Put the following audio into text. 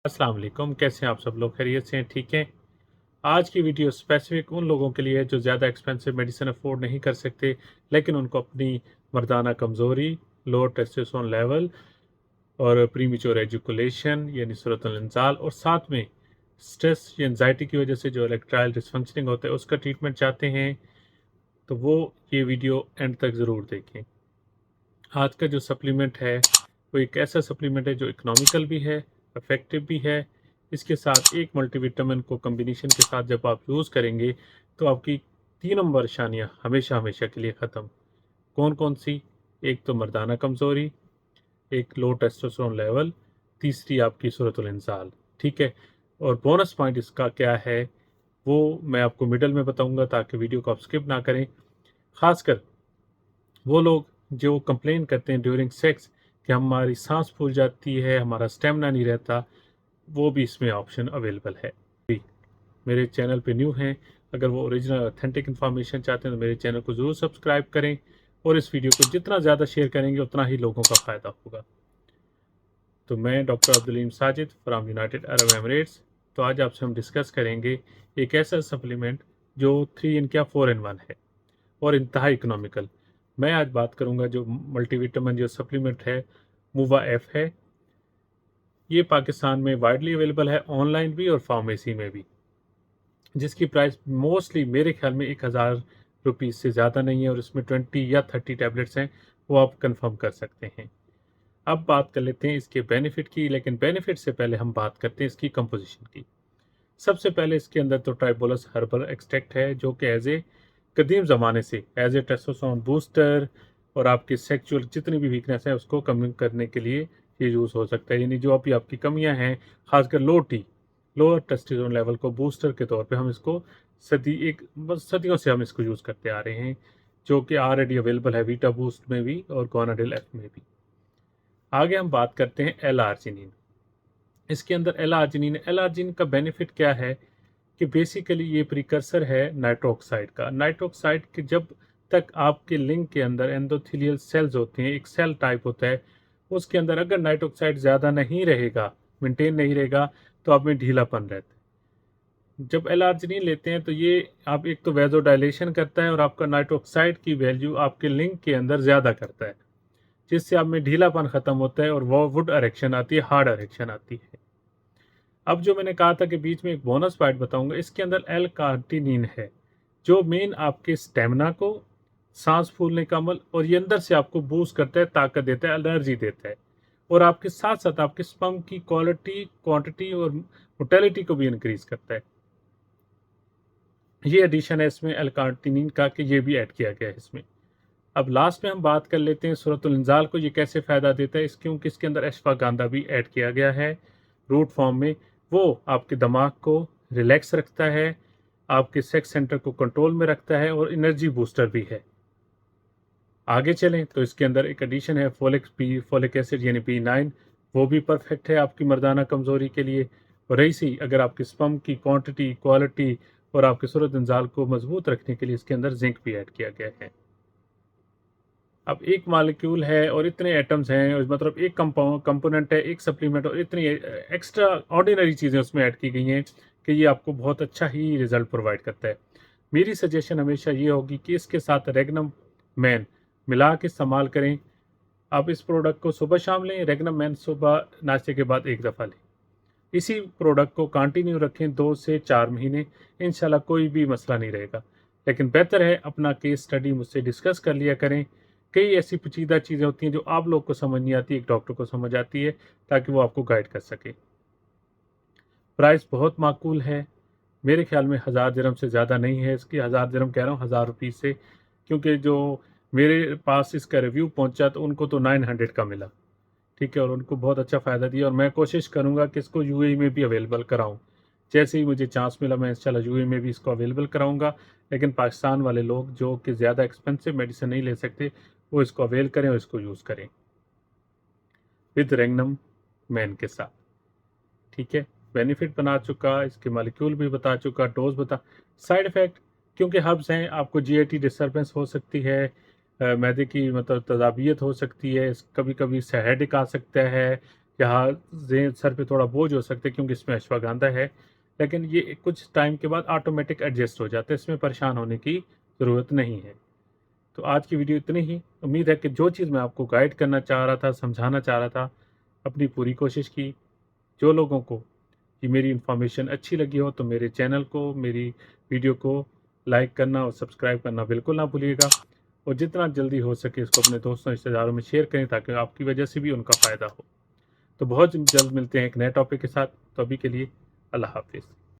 अस्सलाम वालेकुम। कैसे हैं आप सब लोग? खैरियत से हैं? ठीक हैं? आज की वीडियो स्पेसिफिक उन लोगों के लिए है जो ज़्यादा एक्सपेंसिव मेडिसिन अफोर्ड नहीं कर सकते, लेकिन उनको अपनी मर्दाना कमज़ोरी, लो टेस्टोस्टेरोन लेवल और प्रीमेच्योर एजुकुलेशन यानी सूरतुल इंज़ाल और साथ में स्ट्रेस या एंग्जायटी की वजह से जो इरेक्टाइल डिसफंक्शनिंग होता है उसका ट्रीटमेंट चाहते हैं, तो वो ये वीडियो एंड तक ज़रूर देखें। आज का जो सप्लीमेंट है, वो एक ऐसा सप्लीमेंट है जो इकोनॉमिकल भी है, इफ़ेक्टिव भी है। इसके साथ एक मल्टीविटामिन को कॉम्बिनेशन के साथ जब आप यूज़ करेंगे, तो आपकी तीनों परेशानियाँ हमेशा-हमेशा के लिए ख़त्म। कौन-कौन सी? एक तो मर्दाना कमज़ोरी, एक लो टेस्टोस्टेरोन लेवल, तीसरी आपकी सूरतुल इंसाल, ठीक है? और बोनस पॉइंट इसका क्या है, वो मैं आपको मिडल में बताऊँगा ताकि वीडियो को आप स्किप ना करें। ख़ासकर वो लोग जो कंप्लेन करते हैं ड्यूरिंग सेक्स कि हमारी सांस फूल जाती है, हमारा स्टेमिना नहीं रहता, वो भी इसमें ऑप्शन अवेलेबल है। जी, मेरे चैनल पे न्यू हैं, अगर वो ओरिजिनल ऑथेंटिक इन्फॉर्मेशन चाहते हैं तो मेरे चैनल को ज़रूर सब्सक्राइब करें और इस वीडियो को जितना ज़्यादा शेयर करेंगे उतना ही लोगों का फ़ायदा होगा। तो मैं doctor Abdul Sajid from United Arab Emirates. तो आज आपसे हम डिस्कस करेंगे एक ऐसा सप्लीमेंट जो 3 इन क्या 4 इन 1 है और इंतहा इकोनॉमिकल। मैं आज बात करूंगा जो मल्टीविटामिन जो सप्लीमेंट है, मूवा एफ है। ये पाकिस्तान में वाइडली अवेलेबल है, ऑनलाइन भी और फार्मेसी में भी, जिसकी प्राइस मोस्टली मेरे ख्याल में 1000 रुपीज़ से ज़्यादा नहीं है और इसमें 20 या 30 टैबलेट्स हैं, वो आप कंफर्म कर सकते हैं। अब बात कर लेते हैं इसके बेनिफिट की, लेकिन बेनिफिट से पहले हम बात करते हैं इसकी कंपोजिशन की। सबसे पहले इसके अंदर तो ट्राइबोलस हर्बल एक्सट्रैक्ट है जो कि एज ए कदीम ज़माने से एज ए टेस्टोस्टेरोन बूस्टर और आपकी सेक्सुअल जितनी भी वीकनेस है उसको कम करने के लिए ये यूज़ हो सकता है। यानी जो अभी आपकी कमियां हैं, खासकर लोअर टेस्टोस्टेरोन लेवल को बूस्टर के तौर पे हम इसको बस सदियों से हम इसको यूज़ करते आ रहे हैं, जो कि ऑलरेडी अवेलेबल है वीटा बूस्ट में भी और गोनाडिल एफ में भी। आगे हम बात करते हैं एल आर्जिनिन। इसके अंदर एल आर्जिनिन का बेनिफिट क्या है कि बेसिकली ये प्रिकर्सर है नाइट्रोक्साइड का। नाइट्रोक्साइड के जब तक आपके लिंग के अंदर एंडोथेलियल सेल्स होते हैं, एक सेल टाइप होता है, उसके अंदर अगर नाइट्रोक्साइड ज़्यादा नहीं रहेगा, मेंटेन नहीं रहेगा, तो आप में ढीलापन रहता है। जब एल-आर्जिनिन लेते हैं तो ये आप एक तो वेज़ोडाइलेशन करता है और आपका नाइट्रोक्साइड की वैल्यू आपके लिंग के अंदर ज़्यादा करता है, जिससे आप में ढीलापन ख़त्म होता है और वो वुड इरेक्शन आती है, हार्ड इरेक्शन आती है। अब जो मैंने कहा था कि बीच में एक बोनस पॉइंट बताऊंगा, इसके अंदर एल कार्टिनिन है जो मेन आपके स्टेमिना को, सांस फूलने का अमल और ये अंदर से आपको बूस्ट करता है, ताकत देता है, एनर्जी देता है और आपके साथ साथ आपके स्पर्म की क्वालिटी, क्वांटिटी और मोटेलिटी को भी इंक्रीज करता है। ये एडिशन है इसमें एल कार्टिनिन का कि ये भी ऐड किया गया है इसमें। अब लास्ट में हम बात कर लेते हैं सूरतुल इंजाल को, ये कैसे फ़ायदा देता है इस, क्योंकि इसके अंदर अश्वगंधा भी ऐड किया गया है रूट फॉर्म में। वो आपके दिमाग को रिलैक्स रखता है, आपके सेक्स सेंटर को कंट्रोल में रखता है और एनर्जी बूस्टर भी है। आगे चलें तो इसके अंदर एक एडिशन है फोलिक एसिड यानी P9, वो भी परफेक्ट है आपकी मर्दाना कमज़ोरी के लिए। और ऐसी अगर आपकी स्पर्म की क्वांटिटी, क्वालिटी और आपके सूरत इंजाल को मजबूत रखने के लिए इसके अंदर जिंक भी ऐड किया गया है। अब एक मॉलिक्यूल है और इतने एटम्स हैं, मतलब एक कंपोनेंट है, एक सप्लीमेंट और इतनी एक्स्ट्रा ऑर्डिनरी चीज़ें उसमें ऐड की गई हैं कि ये आपको बहुत अच्छा ही रिजल्ट प्रोवाइड करता है। मेरी सजेशन हमेशा ये होगी कि इसके साथ रेगनम मैन मिला के इस्तेमाल करें। आप इस प्रोडक्ट को सुबह शाम लें, रेगनम मैन सुबह नाश्ते के बाद एक दफ़ा लें। इसी प्रोडक्ट को कंटिन्यू रखें 2 से 4 महीने, इंशाल्लाह कोई भी मसला नहीं रहेगा। लेकिन बेहतर है अपना केस स्टडी मुझसे डिस्कस कर लिया करें। कई ऐसी पेचीदा चीज़ें होती हैं जो आप लोग को समझ नहीं आती, एक डॉक्टर को समझ आती है, ताकि वो आपको गाइड कर सके। प्राइस बहुत माकूल है, मेरे ख्याल में 1000 दिरहम से ज़्यादा नहीं है इसकी। 1000 दिरहम कह रहा हूँ, 1000 रुपीज़ से, क्योंकि जो मेरे पास इसका रिव्यू पहुँचा तो उनको तो 900 का मिला, ठीक है, और उनको बहुत अच्छा फ़ायदा दिया और मैं कोशिश करूँगा कि इसको यूएई में भी अवेलेबल कराऊँ। जैसे ही मुझे चांस मिला मैं इंशाल्लाह यूएई में भी इसको अवेलेबल कराऊँगा। लेकिन पाकिस्तान वाले लोग जो कि ज़्यादा एक्सपेंसिव मेडिसिन नहीं ले सकते, वो इसको अवेल करें और इसको यूज़ करें विद रेंगनम मैन के साथ, ठीक है। बेनिफिट बना चुका, इसके मॉलिक्यूल भी बता चुका, डोज बता, साइड इफ़ेक्ट क्योंकि हर्ब्स हैं, आपको जीआईटी डिस्टर्बेंस हो सकती है, मैदे की मतलब तज़ाबियत हो सकती है, कभी कभी हेडेक आ सकता है, यहाँ सर पे थोड़ा बोझ हो सकता है क्योंकि इसमें अश्वगंधा है, लेकिन ये कुछ टाइम के बाद ऑटोमेटिक एडजस्ट हो जाता है, इसमें परेशान होने की ज़रूरत नहीं है। तो आज की वीडियो इतनी ही। उम्मीद है कि जो चीज़ मैं आपको गाइड करना चाह रहा था, समझाना चाह रहा था, अपनी पूरी कोशिश की। जो लोगों को ये मेरी इन्फॉर्मेशन अच्छी लगी हो तो मेरे चैनल को, मेरी वीडियो को लाइक करना और सब्सक्राइब करना बिल्कुल ना भूलिएगा, और जितना जल्दी हो सके इसको अपने दोस्तों रिश्तेदारों में शेयर करें ताकि आपकी वजह से भी उनका फ़ायदा हो। तो बहुत जल्द मिलते हैं एक नए टॉपिक के साथ। तो अभी के लिए अल्लाह हाफिज़।